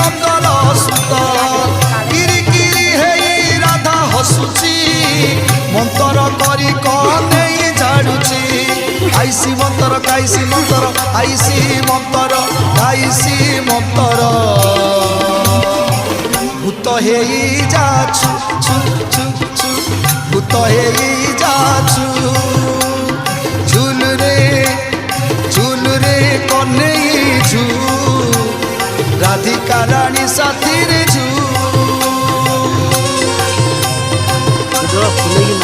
ନନ୍ଦନ ସୁନ୍ଦର କିରି କିରି ହେଇ ରାଧା ହସୁଛି ମନ୍ତର କରି କନେଇ ଝାଡୁଛି ଆଇସି ମନ୍ତର କାଇସି ମନ୍ତର ଆଇସି ମନ୍ତର କାଇସି ମନ୍ତର ଭୂତ ହେଇ ଯାଛୁ ଛୁ ଛୁ ଛୁ ଭୂତ ହେଇ ଯାଛୁ ঝুলরে কনেই ঝু রাধিকা রানী সাথীর ঝু ফুলে